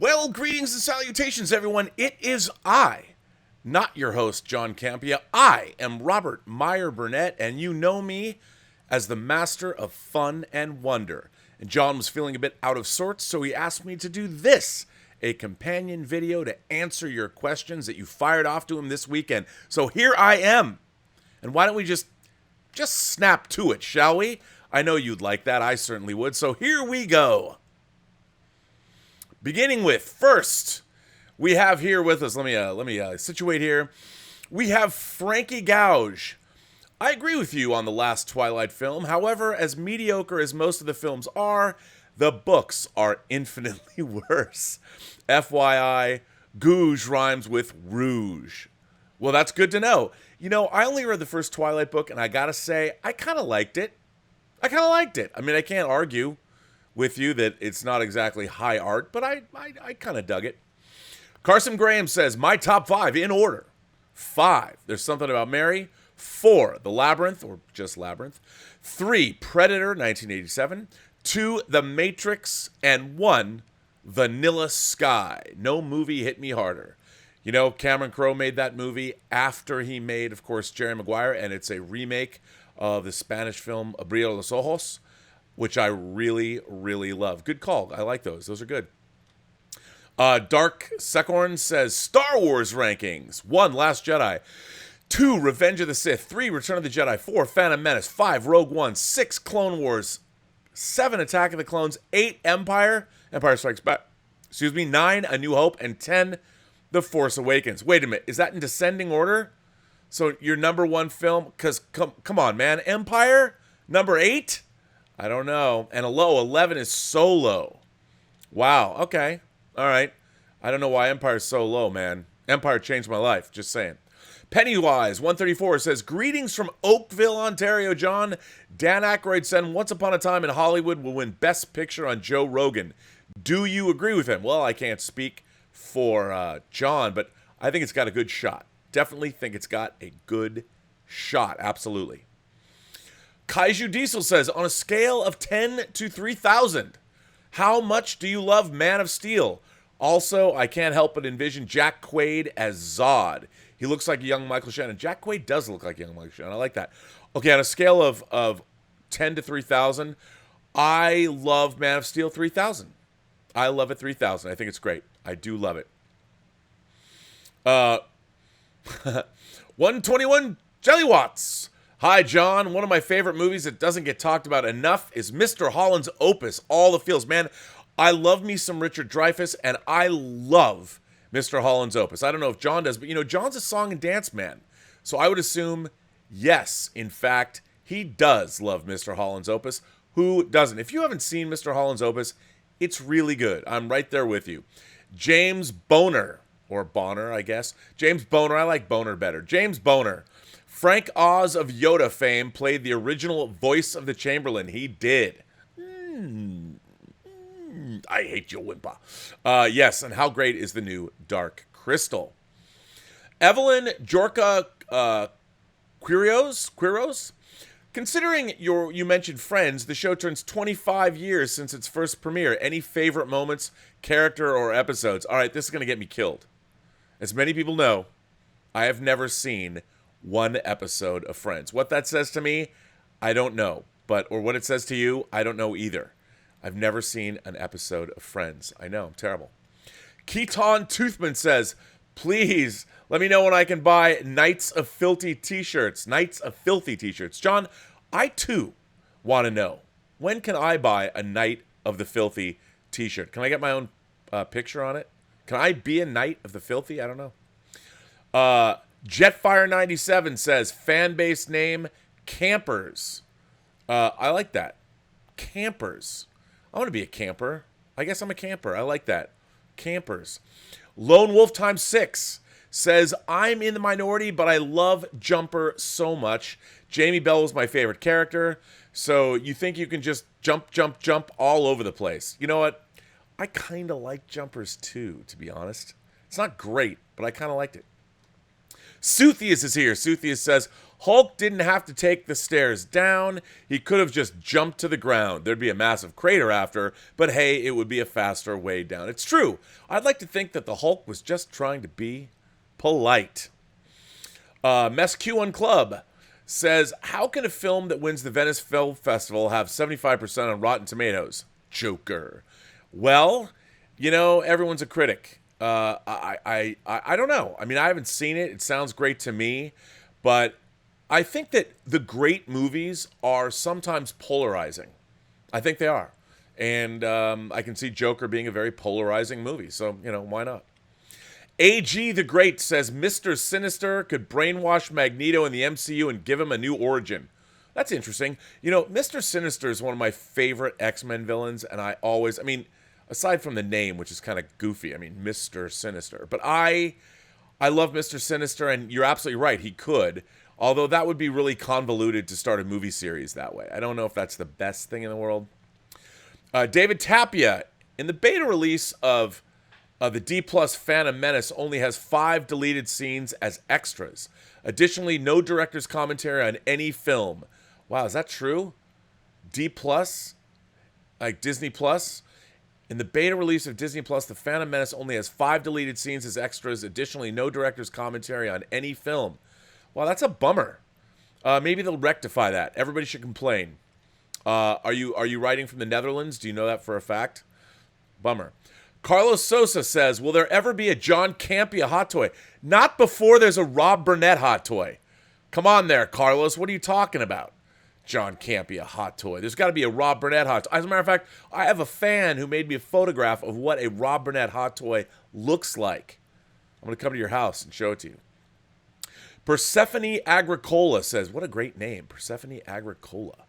Well, greetings and salutations, everyone. It is I, not your host, John Campea. I am Robert Meyer Burnett, and you know me as the master of fun and wonder. And John was feeling a bit out of sorts, so he asked me to do this, a companion video to answer your questions that you fired off to him this weekend. So here I am. And why don't we just snap to it, shall we? I know you'd like that. I certainly would. So here we go. Beginning with, first, we have here with us, let me situate here. We have Frankie Gouge. I agree with you on the last Twilight film. However, as mediocre as most of the films are, the books are infinitely worse. FYI, Gouge rhymes with rouge. Well, that's good to know. You know, I only read the first Twilight book, and I gotta say, I kind of liked it. I mean, I can't argue with you that it's not exactly high art, but I kind of dug it. Carson Graham says, my top 5 in order. 5, There's Something About Mary. 4, The Labyrinth, or just Labyrinth. 3, Predator, 1987. 2, The Matrix. And 1, Vanilla Sky. No movie hit me harder. You know, Cameron Crowe made that movie after he made, of course, Jerry Maguire, and it's a remake of the Spanish film Abrir los Ojos, which I really, really love. Good call. I like those. Those are good. Dark Sekhorn says, Star Wars rankings. 1, Last Jedi. 2, Revenge of the Sith. 3, Return of the Jedi. 4, Phantom Menace. 5, Rogue One. 6, Clone Wars. 7, Attack of the Clones. 8, Empire Strikes Back. 9, A New Hope. And 10, The Force Awakens. Wait a minute. Is that in descending order? So your number 1 film? Because, come on, man. Empire? Number 8? I don't know. And 11 is Solo. Wow. Okay. All right. I don't know why Empire's so low, man. Empire changed my life. Just saying. Pennywise 134 says, greetings from Oakville, Ontario, John. Dan Aykroyd said Once Upon a Time in Hollywood will win Best Picture on Joe Rogan. Do you agree with him? Well, I can't speak for John, but I think it's got a good shot. Definitely think it's got a good shot. Absolutely. Kaiju Diesel says, on a scale of 10 to 3,000, how much do you love Man of Steel? Also, I can't help but envision Jack Quaid as Zod. He looks like a young Michael Shannon. Jack Quaid does look like young Michael Shannon. I like that. Okay, on a scale of 10 to 3,000, I love Man of Steel 3,000. I love it 3,000. I think it's great. I do love it. 121 Jellywatts. Hi, John. One of my favorite movies that doesn't get talked about enough is Mr. Holland's Opus, All the Feels. Man, I love me some Richard Dreyfuss, and I love Mr. Holland's Opus. I don't know if John does, but, you know, John's a song and dance man. So I would assume, yes, in fact, he does love Mr. Holland's Opus. Who doesn't? If you haven't seen Mr. Holland's Opus, it's really good. I'm right there with you. James Boner, or Bonner, I guess. James Boner. I like Boner better. James Boner. Frank Oz of Yoda fame played the original voice of the Chamberlain. He did. I hate you, Wimpa. Yes, and how great is the new Dark Crystal? Evelyn Jorka Quiros? Considering you mentioned Friends, the show turns 25 years since its first premiere. Any favorite moments, character, or episodes? All right, this is going to get me killed. As many people know, I have never seen one episode of Friends. What that says to me, I don't know. Or what it says to you, I don't know either. I've never seen an episode of Friends. I know, I'm terrible. Keaton Toothman says, please let me know when I can buy Knights of Filthy t-shirts. Knights of Filthy t-shirts. John, I too want to know, when can I buy a Knight of the Filthy t-shirt? Can I get my own picture on it? Can I be a Knight of the Filthy? I don't know. Jetfire97 says, fan base name, Campers. I like that. Campers. I want to be a camper. I guess I'm a camper. I like that. Campers. Lone Wolf times 6 says, I'm in the minority, but I love Jumper so much. Jamie Bell was my favorite character. So you think you can just jump all over the place. You know what? I kind of like Jumpers too, to be honest. It's not great, but I kind of liked it. Southius is here. Southius says, Hulk didn't have to take the stairs down. He could have just jumped to the ground. There'd be a massive crater after, but hey, it would be a faster way down. It's true. I'd like to think that the Hulk was just trying to be polite. Mesq1 Club says, how can a film that wins the Venice Film Festival have 75% on Rotten Tomatoes? Joker. Well, everyone's a critic. I don't know. I mean, I haven't seen it. It sounds great to me, but I think that the great movies are sometimes polarizing. I think they are. And I can see Joker being a very polarizing movie. So, why not? AG the Great says Mr. Sinister could brainwash Magneto in the MCU and give him a new origin. That's interesting. Mr. Sinister is one of my favorite X-Men villains, and aside from the name, which is kind of goofy, Mr. Sinister. But I love Mr. Sinister, and you're absolutely right, he could. Although that would be really convoluted to start a movie series that way. I don't know if that's the best thing in the world. David Tapia, in the beta release of the D+ Phantom Menace only has 5 deleted scenes as extras. Additionally, no director's commentary on any film. Wow, is that true? D+? Like Disney+? In the beta release of Disney+, The Phantom Menace only has 5 deleted scenes as extras. Additionally, no director's commentary on any film. Wow, that's a bummer. Maybe they'll rectify that. Everybody should complain. Are you writing from the Netherlands? Do you know that for a fact? Bummer. Carlos Sosa says, will there ever be a John Campea hot toy? Not before there's a Rob Burnett hot toy. Come on there, Carlos. What are you talking about? John Campea hot toy. There's got to be a Rob Burnett hot toy. As a matter of fact, I have a fan who made me a photograph of what a Rob Burnett hot toy looks like. I'm going to come to your house and show it to you. Persephone Agricola says, what a great name, Persephone Agricola.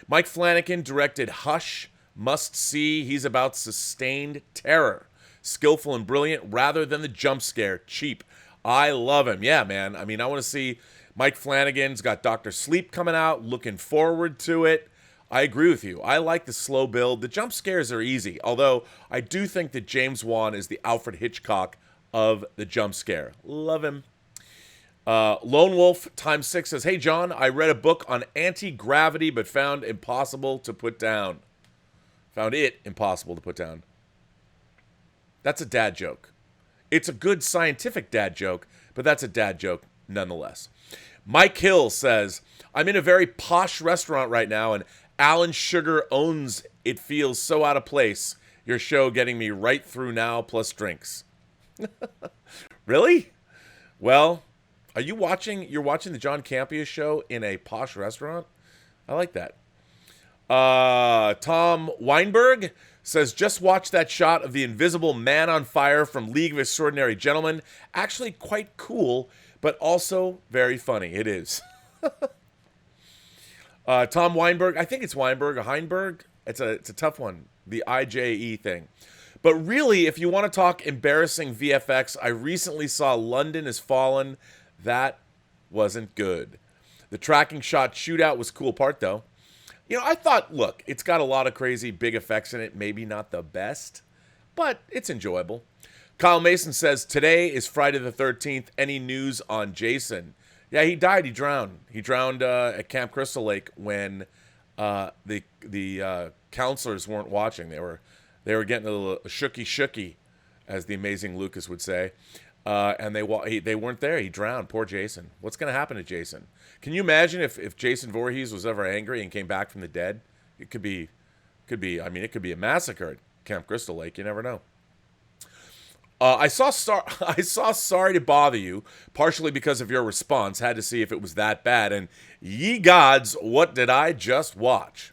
Mike Flanagan directed Hush. Must see. He's about sustained terror. Skillful and brilliant rather than the jump scare. Cheap. I love him. Yeah, man. I want to see Mike Flanagan's got Dr. Sleep coming out. Looking forward to it. I agree with you. I like the slow build. The jump scares are easy. Although, I do think that James Wan is the Alfred Hitchcock of the jump scare. Love him. Lone Wolf ×6 says, hey, John, I read a book on anti-gravity but found impossible to put down. Found it impossible to put down. That's a dad joke. It's a good scientific dad joke, but that's a dad joke nonetheless. Mike Hill says, I'm in a very posh restaurant right now, and Alan Sugar owns It Feels So Out of Place. Your show getting me right through now, plus drinks. Really? Well, you're watching the John Campea Show in a posh restaurant? I like that. Tom Weinberg says, just watch that shot of the invisible man on fire from League of Extraordinary Gentlemen. Actually quite cool, but also very funny. It is. Tom Weinberg, I think it's Weinberg or Heinberg. It's a tough one, the IJE thing. But really, if you want to talk embarrassing VFX, I recently saw London Has Fallen. That wasn't good. The tracking shot shootout was a cool part, though. I thought, look, it's got a lot of crazy big effects in it. Maybe not the best, but it's enjoyable. Kyle Mason says, today is Friday the 13th. Any news on Jason? Yeah, he died. He drowned. He drowned at Camp Crystal Lake when the counselors weren't watching. They were getting a little shooky, as the amazing Lucas would say. And they weren't there. He drowned. Poor Jason. What's going to happen to Jason? Can you imagine if Jason Voorhees was ever angry and came back from the dead? It could be a massacre at Camp Crystal Lake. You never know. I saw Sorry to Bother You, partially because of your response. Had to see if it was that bad. And ye gods, what did I just watch?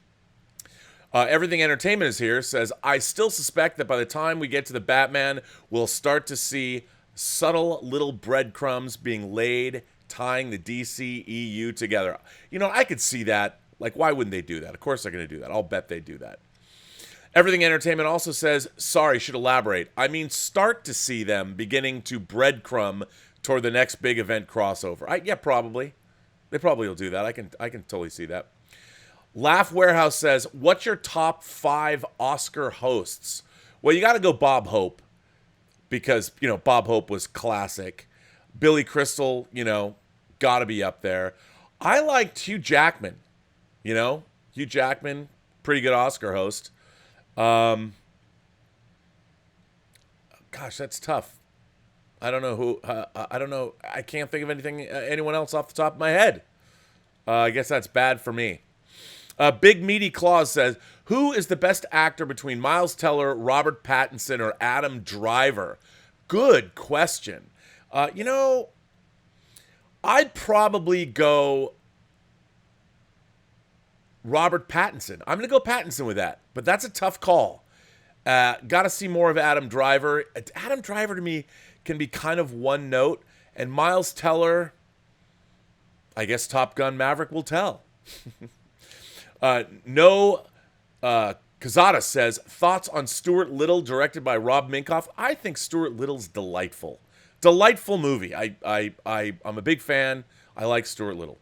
Everything Entertainment is here. Says, I still suspect that by the time we get to the Batman, we'll start to see subtle little breadcrumbs being laid, tying the DC EU together. I could see that. Like, why wouldn't they do that? Of course they're going to do that. I'll bet they do that. Everything Entertainment also says, sorry, should elaborate. Start to see them beginning to breadcrumb toward the next big event crossover. Yeah, probably. They probably will do that. I can totally see that. Laugh Warehouse says, what's your top 5 Oscar hosts? Well, you got to go Bob Hope because, Bob Hope was classic. Billy Crystal, got to be up there. I liked Hugh Jackman. Hugh Jackman, pretty good Oscar host. Gosh, that's tough. I don't know who. I don't know. I can't think of anyone else off the top of my head. I guess that's bad for me. Big Meaty Claus says, who is the best actor between Miles Teller, Robert Pattinson, or Adam Driver? Good question. I'd probably go Robert Pattinson. I'm going to go Pattinson with that, but that's a tough call. Got to see more of Adam Driver. Adam Driver to me can be kind of one note, and Miles Teller, I guess Top Gun Maverick will tell. Kazada says, thoughts on Stuart Little, directed by Rob Minkoff. I think Stuart Little's delightful. Delightful movie. I'm a big fan. I like Stuart Little.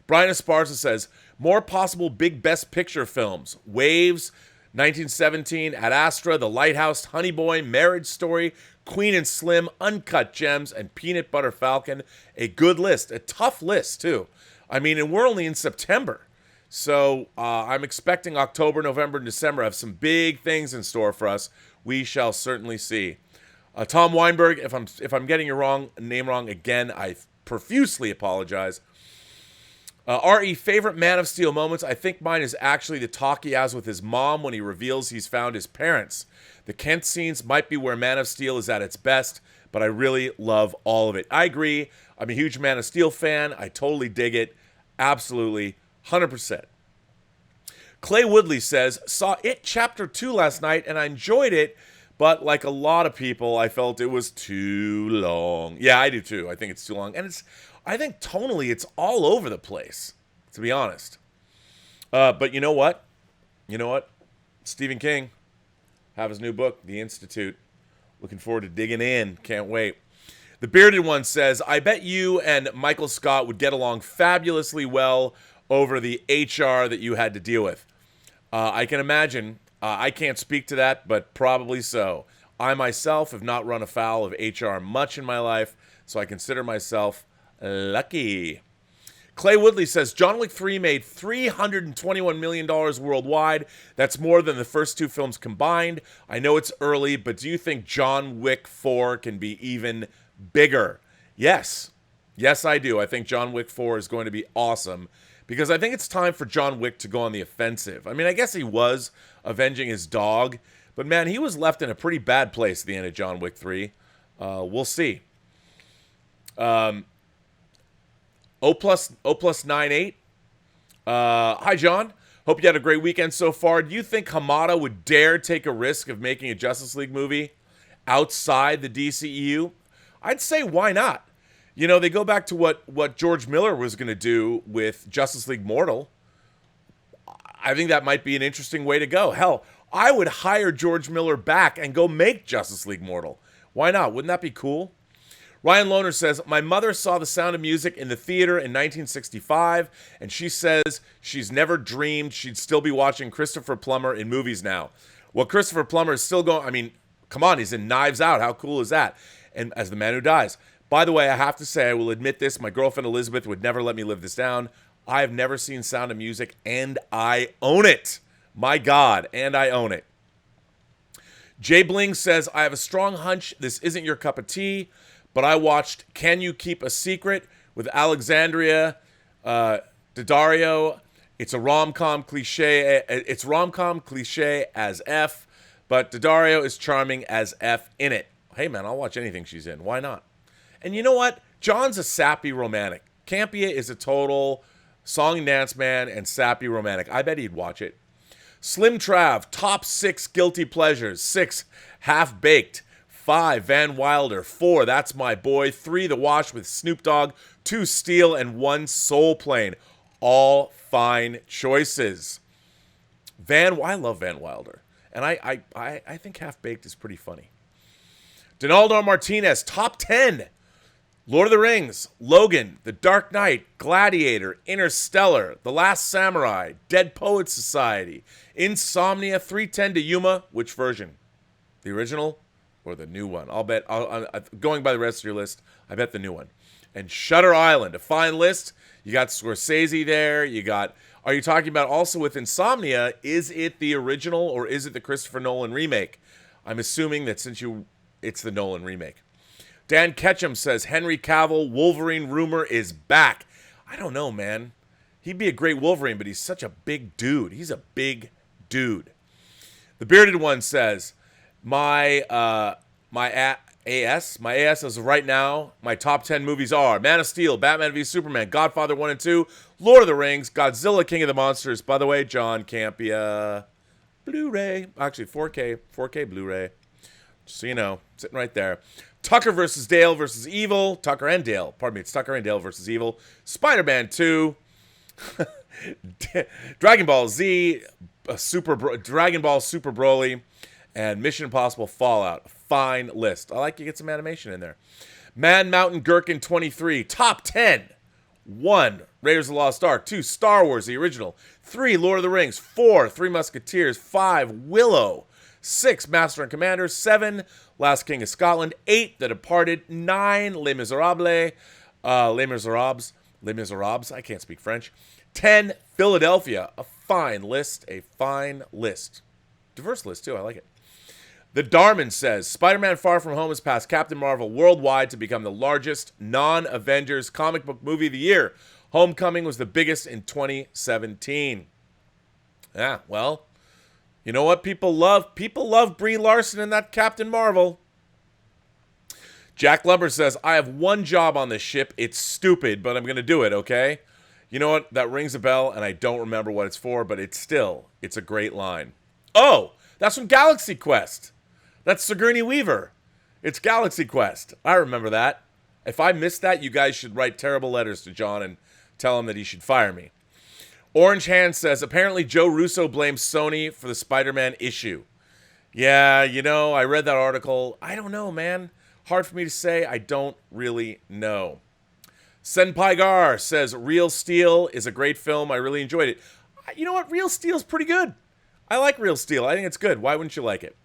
Brian Esparza says, more possible big Best Picture films. Waves, 1917, Ad Astra, The Lighthouse, Honey Boy, Marriage Story, Queen and Slim, Uncut Gems, and Peanut Butter Falcon. A good list. A tough list, too. I mean, and we're only in September. So I'm expecting October, November, and December have some big things in store for us. We shall certainly see. Tom Weinberg, if I'm getting your name wrong again, I profusely apologize. R.E. favorite Man of Steel moments. I think mine is actually the talk he has with his mom when he reveals he's found his parents. The Kent scenes might be where Man of Steel is at its best, but I really love all of it. I agree. I'm a huge Man of Steel fan. I totally dig it. Absolutely. 100%. Clay Woodley says, saw It Chapter 2 last night, and I enjoyed it, but like a lot of people, I felt it was too long. Yeah, I do too. I think it's too long. And I think tonally, it's all over the place, to be honest. But you know what? Stephen King, have his new book, The Institute. Looking forward to digging in. Can't wait. The Bearded One says, I bet you and Michael Scott would get along fabulously well over the HR that you had to deal with. I can imagine. I can't speak to that, but probably so. I myself have not run afoul of HR much in my life, so I consider myself lucky. Clay Woodley says, John Wick 3 made $321 million worldwide. That's more than the first two films combined. I know it's early, but do you think John Wick 4 can be even bigger? Yes. Yes, I do. I think John Wick 4 is going to be awesome because I think it's time for John Wick to go on the offensive. I mean, I guess he was avenging his dog, but man, he was left in a pretty bad place at the end of John Wick 3. We'll see. O+98. Hi, John. Hope you had a great weekend so far. Do you think Hamada would dare take a risk of making a Justice League movie outside the DCEU? I'd say why not? They go back to what George Miller was going to do with Justice League Mortal. I think that might be an interesting way to go. Hell, I would hire George Miller back and go make Justice League Mortal. Why not? Wouldn't that be cool? Ryan Lohner says, my mother saw The Sound of Music in the theater in 1965, and she says she's never dreamed she'd still be watching Christopher Plummer in movies now. Well, Christopher Plummer is still going, I mean, come on, he's in Knives Out. How cool is that? And as The Man Who Dies. By the way, I have to say, I will admit this, my girlfriend Elizabeth would never let me live this down. I have never seen Sound of Music, and I own it. My God, and I own it. Jay Bling says, I have a strong hunch this isn't your cup of tea, but I watched Can You Keep a Secret with Alexandria Daddario. It's a rom-com cliche. It's rom-com cliche as F, but Daddario is charming as F in it. Hey, man, I'll watch anything she's in. Why not? And you know what? John's a sappy romantic. Campea is a total song and dance man and sappy romantic. I bet he'd watch it. Slim Trav, top 6 guilty pleasures. 6, Half Baked. 5, Van Wilder. 4, That's My Boy. 3, The Wash with Snoop Dogg. 2, Steel. And 1, Soul Plane. All fine choices. I love Van Wilder. And I think Half Baked is pretty funny. Donaldo Martinez, top 10. Lord of the Rings, Logan, The Dark Knight, Gladiator, Interstellar, The Last Samurai, Dead Poets Society, Insomnia, 3:10 to Yuma. Which version? The original or the new one? I'll bet, going by the rest of your list, I bet the new one. And Shutter Island, a fine list. You got Scorsese there. You got, are you talking about also with Insomnia, is it the original or is it the Christopher Nolan remake? I'm assuming that it's the Nolan remake. Dan Ketchum says, Henry Cavill, Wolverine rumor is back. I don't know, man. He'd be a great Wolverine, but he's such a big dude. He's a big dude. The Bearded One says, my AS as of right now, my top 10 movies are Man of Steel, Batman v Superman, Godfather 1 and 2, Lord of the Rings, Godzilla, King of the Monsters. By the way, John Campea, Blu-ray. Actually, 4K Blu-ray. Just so you know, sitting right there. Tucker versus Dale versus Evil. Tucker and Dale. Pardon me, it's Tucker and Dale versus Evil. Spider-Man 2. Dragon Ball Z. Dragon Ball Super Broly. And Mission Impossible Fallout. A fine list. I like you get some animation in there. Man Mountain Gherkin 23. Top 10. 1. Raiders of the Lost Ark. 2. Star Wars, the original. 3. Lord of the Rings. 4. Three Musketeers. 5. Willow. 6. Master and Commander. 7. Last King of Scotland. 8. The Departed. 9. Les Miserables. Les Miserables. I can't speak French. 10. Philadelphia. A fine list. A fine list. Diverse list, too. I like it. The Darman says, Spider-Man Far From Home has passed Captain Marvel worldwide to become the largest non-Avengers comic book movie of the year. Homecoming was the biggest in 2017. Yeah, well, you know what people love? People love Brie Larson and that Captain Marvel. Jack Lumber says, I have one job on this ship. It's stupid, but I'm going to do it, okay? You know what? That rings a bell, and I don't remember what it's for, but it's a great line. Oh, that's from Galaxy Quest. That's Sigourney Weaver. It's Galaxy Quest. I remember that. If I missed that, you guys should write terrible letters to John and tell him that he should fire me. Orange Hand says, apparently Joe Russo blames Sony for the Spider-Man issue. Yeah, you know, I read that article. I don't know, man. Hard for me to say. I don't really know. Senpai Gar says, Real Steel is a great film. I really enjoyed it. You know what? Real Steel's pretty good. I like Real Steel. I think it's good. Why wouldn't you like it?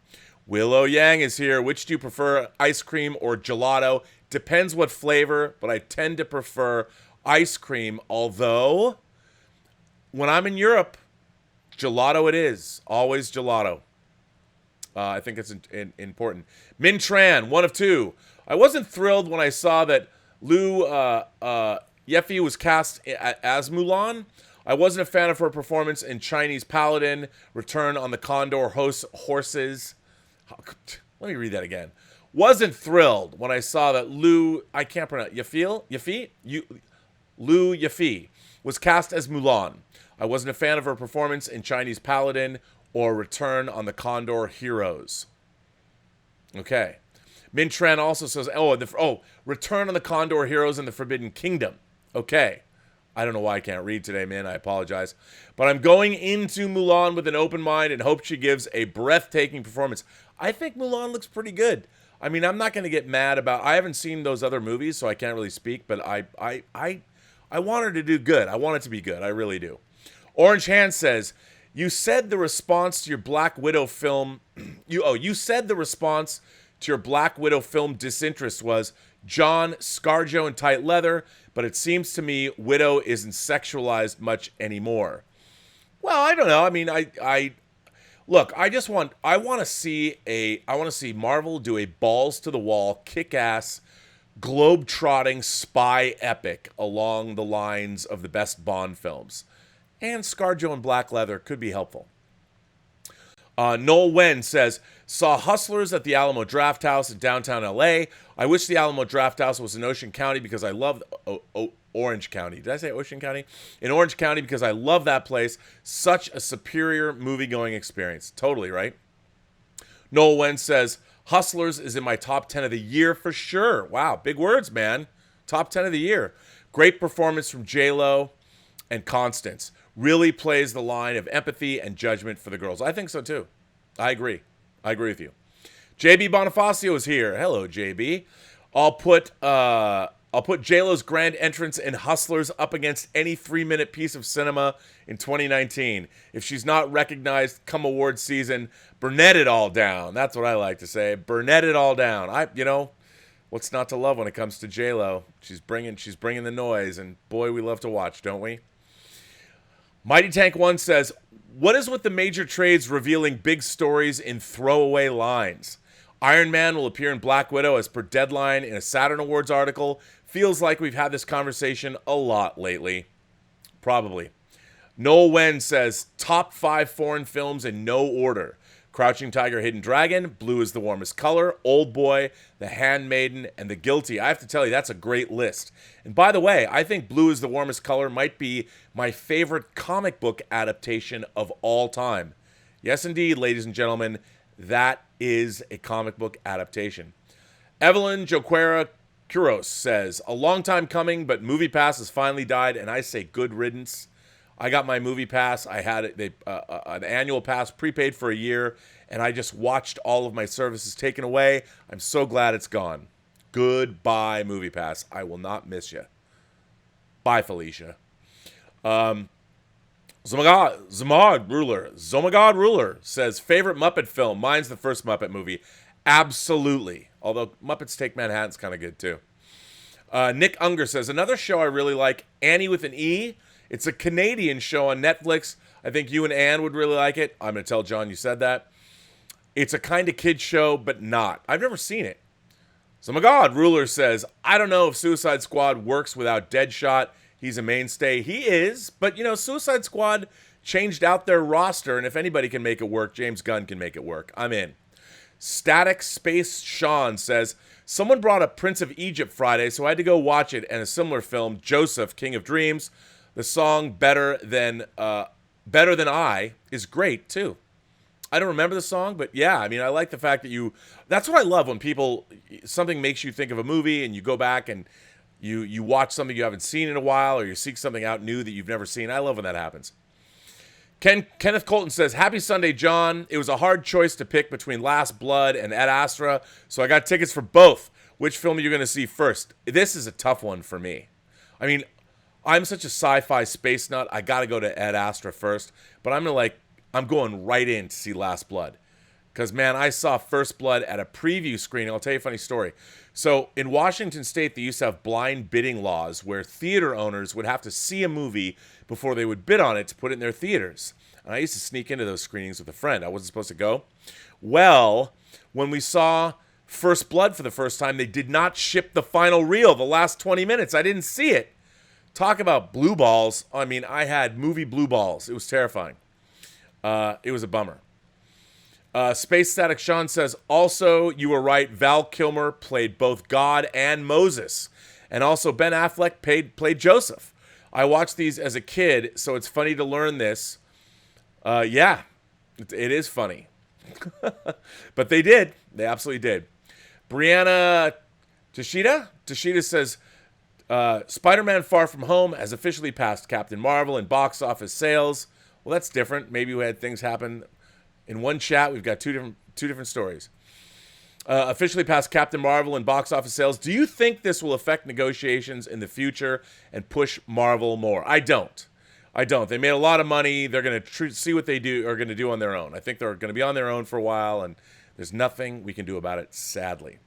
Willow Yang is here. Which do you prefer, ice cream or gelato? Depends what flavor, but I tend to prefer ice cream. Although, when I'm in Europe, gelato it is. Always gelato. I think it's important. Min Tran, 1 of 2. I wasn't thrilled when I saw that Liu Yefei was cast as Mulan. I wasn't a fan of her performance in Chinese Paladin, Return on the Condor Horses. Let me read that again. Wasn't thrilled when I saw that Liu Yefei was cast as Mulan. I wasn't a fan of her performance in Chinese Paladin or Return on the Condor Heroes. Okay. Min Tran also says, Return on the Condor Heroes in the Forbidden Kingdom. Okay. I don't know why I can't read today, man. I apologize. But I'm going into Mulan with an open mind and hope she gives a breathtaking performance. I think Mulan looks pretty good. I mean, I'm not going to get mad about... I haven't seen those other movies, so I can't really speak, but I want her to do good. I want it to be good. I really do. Orange Hand says, you said the response to your Black Widow film... you said the response to your Black Widow film disinterest was John, ScarJo, and tight leather, but it seems to me Widow isn't sexualized much anymore. Well, I don't know. I mean, I want to see Marvel do a balls to the wall, kick-ass, globe-trotting spy epic along the lines of the best Bond films. And ScarJo and Black Leather could be helpful. Noel Wen says, saw Hustlers at the Alamo Drafthouse in downtown LA. I wish the Alamo Drafthouse was in Ocean County because I love Orange County. Did I say Ocean County? In Orange County because I love that place. Such a superior movie-going experience. Totally, right? Noel Wen says, Hustlers is in my top 10 of the year for sure. Wow, big words, man. Top 10 of the year. Great performance from J-Lo and Constance. Really plays the line of empathy and judgment for the girls. I think so, too. I agree. I agree with you. JB Bonifacio is here. Hello, JB. I'll put I'll put J-Lo's grand entrance in Hustlers up against any 3-minute piece of cinema in 2019. If she's not recognized come award season, Burnett it all down. That's what I like to say. Burnett it all down. What's not to love when it comes to J-Lo? She's bringing the noise, and boy, we love to watch, don't we? Mighty Tank 1 says, what is with the major trades revealing big stories in throwaway lines? Iron Man will appear in Black Widow as per Deadline in a Saturn Awards article. Feels like we've had this conversation a lot lately. Probably. Noel Wen says, top 5 foreign films in no order. Crouching Tiger, Hidden Dragon, Blue is the Warmest Color, Old Boy, The Handmaiden, and The Guilty. I have to tell you, that's a great list. And by the way, I think Blue is the Warmest Color might be my favorite comic book adaptation of all time. Yes, indeed, ladies and gentlemen, that is a comic book adaptation. Evelyn Joquera Kuros says, a long time coming, but MoviePass has finally died, and I say good riddance. I got my MoviePass. I had an annual pass prepaid for a year, and I just watched all of my services taken away. I'm so glad it's gone. Goodbye, MoviePass. I will not miss you. Bye, Felicia. Zomagod Ruler says, favorite Muppet film. Mine's the first Muppet movie. Absolutely. Although Muppets Take Manhattan's kind of good, too. Nick Unger says, another show I really like, Annie with an E. It's a Canadian show on Netflix. I think you and Ann would really like it. I'm going to tell John you said that. It's a kind of kid show, but not. I've never seen it. Zomagod Ruler says, I don't know if Suicide Squad works without Deadshot. He's a mainstay. He is, but, Suicide Squad changed out their roster, and if anybody can make it work, James Gunn can make it work. I'm in. Static Space Sean says, someone brought up Prince of Egypt Friday, so I had to go watch it, and a similar film, Joseph, King of Dreams. The song Better Than I is great, too. I don't remember the song, but yeah, I like the fact that that's what I love when something makes you think of a movie, and you go back and you watch something you haven't seen in a while, or you seek something out new that you've never seen. I love when that happens. Kenneth Colton says, happy Sunday, John. It was a hard choice to pick between Last Blood and Ad Astra, so I got tickets for both. Which film are you going to see first? This is a tough one for me. I'm such a sci-fi space nut, I got to go to Ad Astra first, but I'm going right in to see Last Blood. Because, man, I saw First Blood at a preview screening. I'll tell you a funny story. So, in Washington State, they used to have blind bidding laws where theater owners would have to see a movie before they would bid on it to put it in their theaters. And I used to sneak into those screenings with a friend. I wasn't supposed to go. Well, when we saw First Blood for the first time, they did not ship the final reel, the last 20 minutes. I didn't see it. Talk about blue balls. I had movie blue balls. It was terrifying. It was a bummer. Space Static Sean says, also, you were right. Val Kilmer played both God and Moses. And also Ben Affleck played Joseph. I watched these as a kid, so it's funny to learn this. Yeah, it is funny. But they did. They absolutely did. Brianna Tashida says, Spider-Man Far From Home has officially passed Captain Marvel in box office sales. Well, that's different. Maybe we had things happen in one chat. We've got two different stories. Officially passed Captain Marvel in box office sales. Do you think this will affect negotiations in the future and push Marvel more? I don't. They made a lot of money. They're going to see what they are going to do on their own. I think they're going to be on their own for a while, and there's nothing we can do about it, sadly.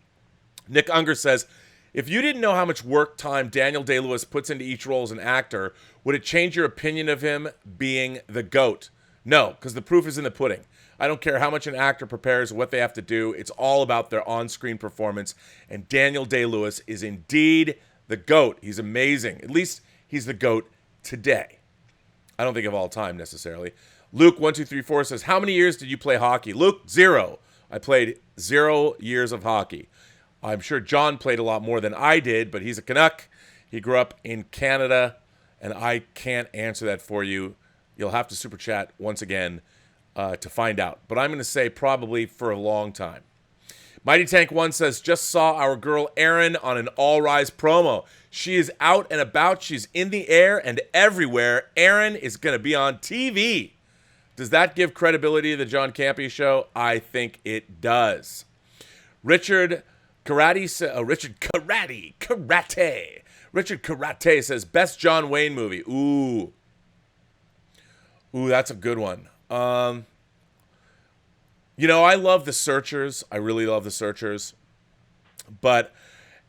Nick Unger says, if you didn't know how much work time Daniel Day-Lewis puts into each role as an actor, would it change your opinion of him being the GOAT? No, because the proof is in the pudding. I don't care how much an actor prepares, what they have to do. It's all about their on-screen performance. And Daniel Day-Lewis is indeed the GOAT. He's amazing. At least he's the GOAT today. I don't think of all time necessarily. Luke1234 says, how many years did you play hockey? Luke, 0. I played 0 years of hockey. I'm sure John played a lot more than I did, but he's a Canuck. He grew up in Canada, and I can't answer that for you. You'll have to super chat once again to find out. But I'm going to say probably for a long time. Mighty Tank 1 says, just saw our girl Erin on an All Rise promo. She is out and about. She's in the air and everywhere. Erin is going to be on TV. Does that give credibility to the John Campea Show? I think it does. Richard Karate. Richard Karate says, best John Wayne movie. Ooh, that's a good one. I love The Searchers. I really love The Searchers. But,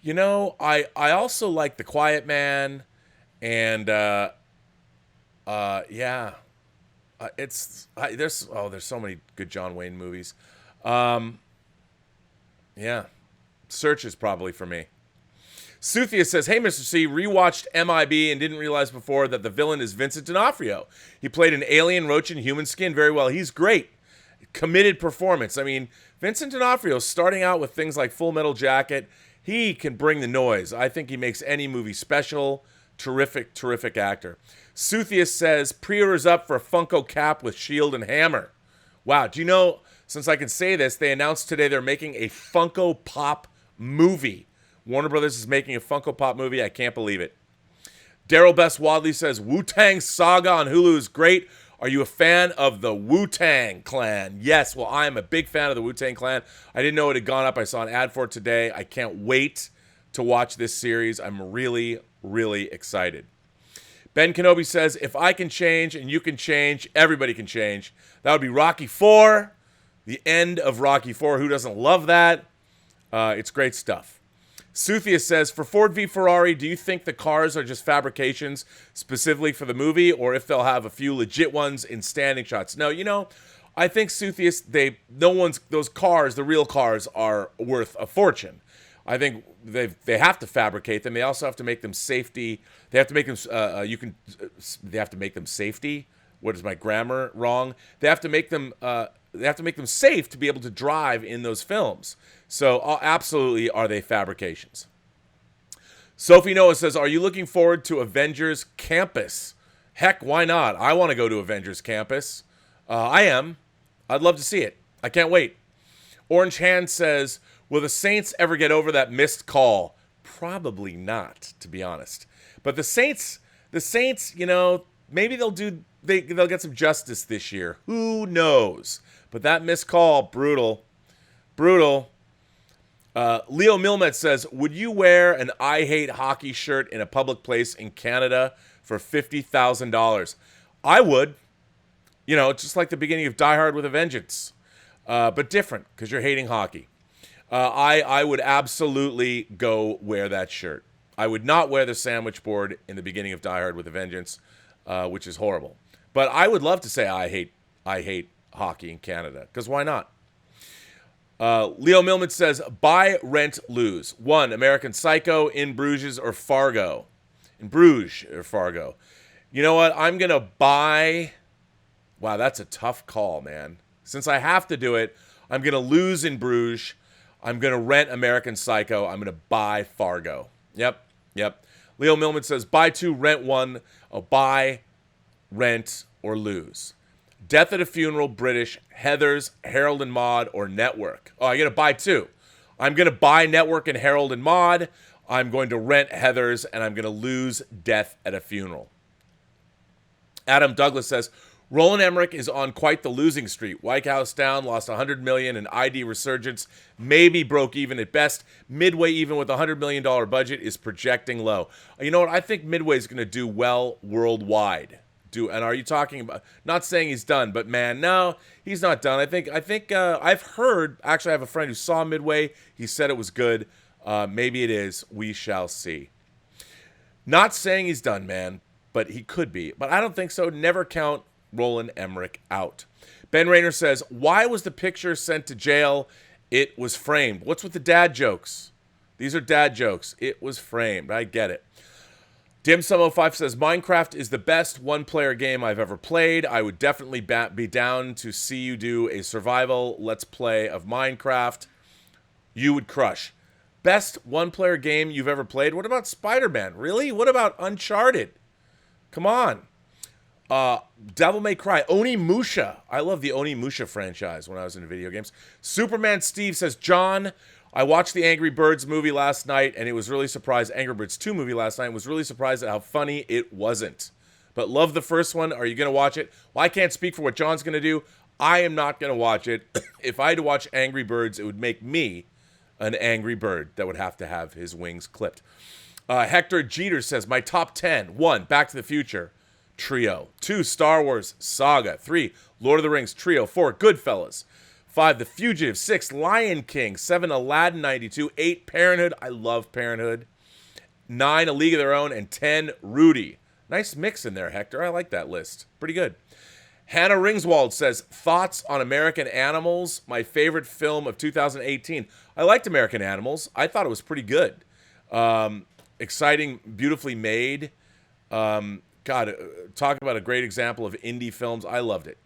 I also like The Quiet Man. And, there's so many good John Wayne movies. Search is probably for me. Suthia says, hey, Mr. C, rewatched MIB and didn't realize before that the villain is Vincent D'Onofrio. He played an alien roach in human skin very well. He's great. Committed performance. I mean, Vincent D'Onofrio, starting out with things like Full Metal Jacket, he can bring the noise. I think he makes any movie special. Terrific, terrific actor. Suthia says, pre-orders up for a Funko Cap with Shield and Hammer. Wow, do you know, since I can say this, they announced today they're making a Funko Pop movie. Warner Brothers is making a Funko Pop movie. I can't believe it. Daryl Best Wadley says, Wu-Tang Saga on Hulu is great. Are you a fan of the Wu-Tang Clan? Yes, well, I am a big fan of the Wu-Tang Clan. I didn't know it had gone up. I saw an ad for it today. I can't wait to watch this series. I'm really, really excited. Ben Kenobi says, if I can change and you can change, everybody can change. That would be Rocky IV, the end of Rocky IV. Who doesn't love that? It's great stuff. Suthia says, for Ford v Ferrari, do you think the cars are just fabrications specifically for the movie, or if they'll have a few legit ones in standing shots? No, I think Suthia, those cars, the real cars, are worth a fortune. I think they have to fabricate them. They also have to make them safety. They have to make them. They have to make them safety. What is my grammar wrong? They have to make them. They have to make them safe to be able to drive in those films. So absolutely, are they fabrications? Sophie Noah says, are you looking forward to Avengers Campus? Heck, why not? I want to go to Avengers Campus. I am. I'd love to see it. I can't wait. Orange Hand says, will the Saints ever get over that missed call? Probably not, to be honest. But the Saints, maybe they'll get some justice this year. Who knows? But that missed call, brutal. Leo Milmet says, would you wear an I Hate Hockey shirt in a public place in Canada for $50,000? I would. It's just like the beginning of Die Hard with a Vengeance. But different, because you're hating hockey. I would absolutely go wear that shirt. I would not wear the sandwich board in the beginning of Die Hard with a Vengeance, which is horrible. But I would love to say I hate hockey in Canada, because why not? Leo Milman says, buy, rent, lose. 1, American Psycho, In Bruges, or Fargo. In Bruges or Fargo. You know what? I'm going to buy... Wow, that's a tough call, man. Since I have to do it, I'm going to lose In Bruges. I'm going to rent American Psycho. I'm going to buy Fargo. Yep. Leo Milman says, buy 2, rent 1. Buy, rent, or lose. Death at a Funeral, British, Heathers, Harold and Maude, or Network. Oh, I got to buy 2. I'm going to buy Network and Harold and Maude. I'm going to rent Heathers, and I'm going to lose Death at a Funeral. Adam Douglas says, Roland Emmerich is on quite the losing streak. White House down, lost $100 million in ID resurgence, maybe broke even at best. Midway, even with a $100 million budget, is projecting low. You know what? I think Midway is going to do well worldwide. And are you talking about, not saying he's done, but man, no, he's not done. I think I've heard, actually I have a friend who saw Midway. He said it was good. Maybe it is. We shall see. Not saying he's done, man, but he could be. But I don't think so. Never count Roland Emmerich out. Ben Rayner says, why was the picture sent to jail? It was framed. What's with the dad jokes? These are dad jokes. It was framed. I get it. Dim705 says, Minecraft is the best one-player game I've ever played. I would definitely be down to see you do a survival let's play of Minecraft. You would crush. Best one-player game you've ever played? What about Spider-Man? Really? What about Uncharted? Come on. Devil May Cry. Onimusha. I love the Onimusha franchise when I was into video games. Superman Steve says, John, I watched the Angry Birds movie last night, and it was really surprised. Angry Birds 2 movie last night, was really surprised at how funny it wasn't. But love the first one. Are you going to watch it? Well, I can't speak for what John's going to do. I am not going to watch it. If I had to watch Angry Birds, it would make me an angry bird that would have to have his wings clipped. Hector Jeter says, my top 10. 1, Back to the Future trio. 2, Star Wars saga. 3, Lord of the Rings trio. 4, Goodfellas. 5, The Fugitive. 6, Lion King. 7, Aladdin 92. 8, Parenthood. I love Parenthood. 9, A League of Their Own. And 10, Rudy. Nice mix in there, Hector. I like that list. Pretty good. Hannah Ringswald says, thoughts on American Animals, my favorite film of 2018. I liked American Animals. I thought it was pretty good. Exciting, beautifully made. God, talk about a great example of indie films. I loved it.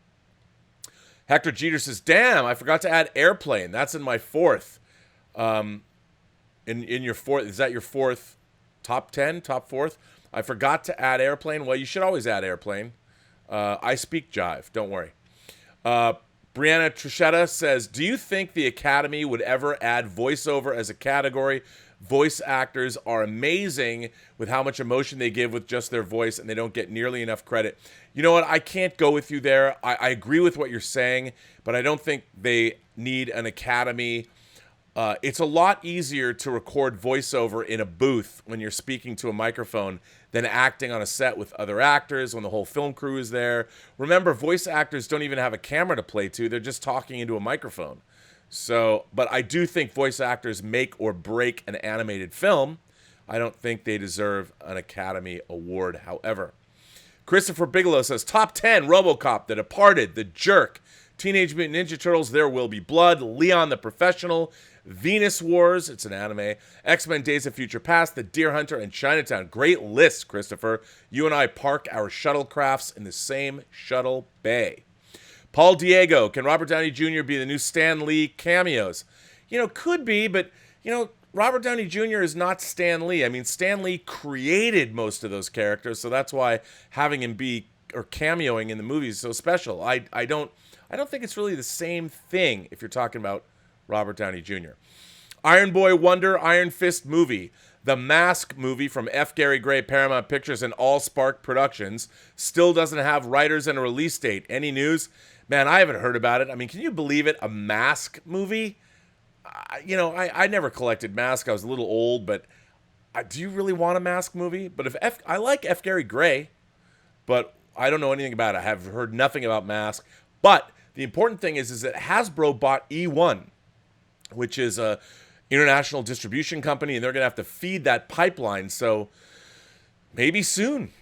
Hector Jeter says, damn, I forgot to add Airplane. That's in my 4th. In your 4th, is that your 4th top 10, top 4th? I forgot to add Airplane. Well, you should always add Airplane. I speak jive. Don't worry. Brianna Trichetta says, do you think the Academy would ever add voiceover as a category? Voice actors are amazing with how much emotion they give with just their voice, and they don't get nearly enough credit. You know what? I can't go with you there. I agree with what you're saying, but I don't think they need an Academy. It's a lot easier to record voiceover in a booth when you're speaking to a microphone than acting on a set with other actors when the whole film crew is there. Remember, voice actors don't even have a camera to play to. They're just talking into a microphone. So, but I do think voice actors make or break an animated film. I don't think they deserve an Academy Award, however. Christopher Bigelow says, top 10, RoboCop, The Departed, The Jerk, Teenage Mutant Ninja Turtles, There Will Be Blood, Leon the Professional, Venus Wars, it's an anime, X-Men Days of Future Past, The Deer Hunter, and Chinatown. Great list, Christopher. You and I park our shuttlecrafts in the same shuttle bay. Paul Diego, can Robert Downey Jr. be the new Stan Lee cameos? You know, could be, but, you know, Robert Downey Jr. is not Stan Lee. I mean, Stan Lee created most of those characters, so that's why having him be, or cameoing in the movies is so special. I don't think it's really the same thing if you're talking about Robert Downey Jr. Iron Boy Wonder, Iron Fist movie. The Mask movie from F. Gary Gray, Paramount Pictures, and Allspark Productions still doesn't have writers and a release date. Any news? Man, I haven't heard about it. I mean, can you believe it? A Mask movie? I never collected Mask. I was a little old, but do you really want a Mask movie? But I like F. Gary Gray, but I don't know anything about it. I have heard nothing about Mask. But the important thing is that Hasbro bought E1, which is a international distribution company, and they're going to have to feed that pipeline. So maybe soon.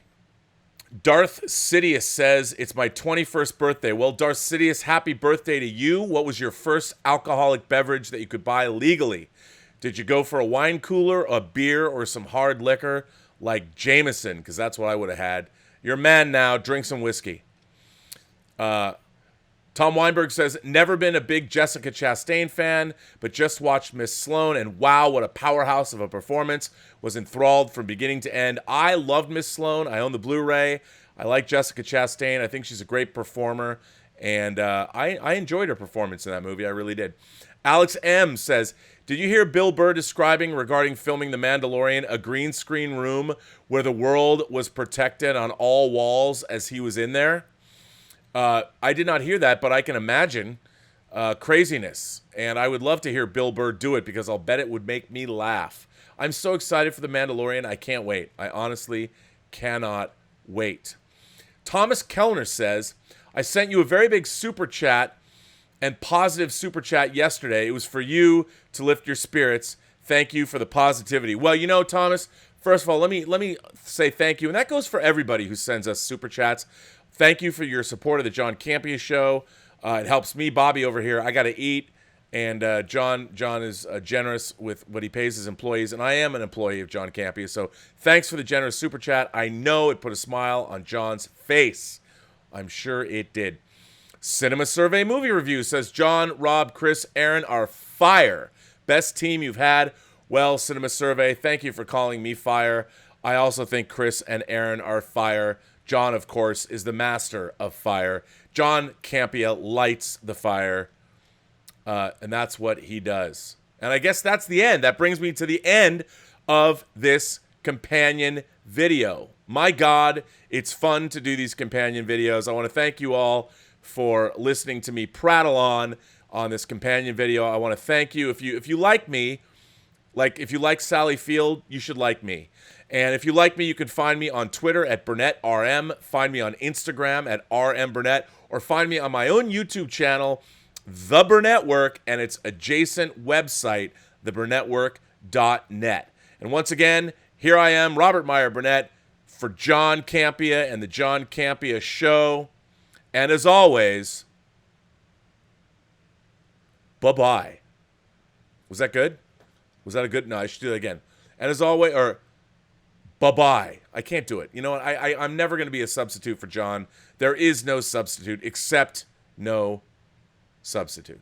Darth Sidious says, it's my 21st birthday. Well, Darth Sidious, happy birthday to you. What was your first alcoholic beverage that you could buy legally? Did you go for a wine cooler, a beer, or some hard liquor like Jameson? Because that's what I would have had. You're a man now. Drink some whiskey. Tom Weinberg says, never been a big Jessica Chastain fan, but just watched Miss Sloane, and wow, what a powerhouse of a performance. Was enthralled from beginning to end. I loved Miss Sloane. I own the Blu-ray. I like Jessica Chastain. I think she's a great performer, and I enjoyed her performance in that movie. I really did. Alex M. says, did you hear Bill Burr describing regarding filming The Mandalorian a green screen room where the world was protected on all walls as he was in there? I did not hear that, but I can imagine craziness. And I would love to hear Bill Burr do it because I'll bet it would make me laugh. I'm so excited for The Mandalorian. I can't wait. I honestly cannot wait. Thomas Kellner says, I sent you a very big super chat and positive super chat yesterday. It was for you to lift your spirits. Thank you for the positivity. Well, you know, Thomas, first of all, let me say thank you. And that goes for everybody who sends us super chats. Thank you for your support of the John Campea Show. It helps me, Bobby, over here. I got to eat. And John is generous with what he pays his employees. And I am an employee of John Campea. So thanks for the generous super chat. I know it put a smile on John's face. I'm sure it did. Cinema Survey Movie Review says, John, Rob, Chris, Aaron are fire. Best team you've had. Well, Cinema Survey, thank you for calling me fire. I also think Chris and Aaron are fire. John, of course, is the master of fire. John Campea lights the fire, and that's what he does. And I guess that's the end. That brings me to the end of this companion video. My God, it's fun to do these companion videos. I want to thank you all for listening to me prattle on on this companion video. I want to thank you. If you like me, like if you like Sally Field, you should like me. And if you like me, you can find me on Twitter at BurnettRM, find me on Instagram at RMBurnett, or find me on my own YouTube channel, The Burnett Work, and its adjacent website, theburnettwork.net. And once again, here I am, Robert Meyer Burnett, for John Campea and the John Campea Show. And as always, bye-bye. Was that good? Was that a good? No, I should do that again. And as always, or bye-bye. I can't do it. You know what? I'm never going to be a substitute for John. There is no substitute except no substitute.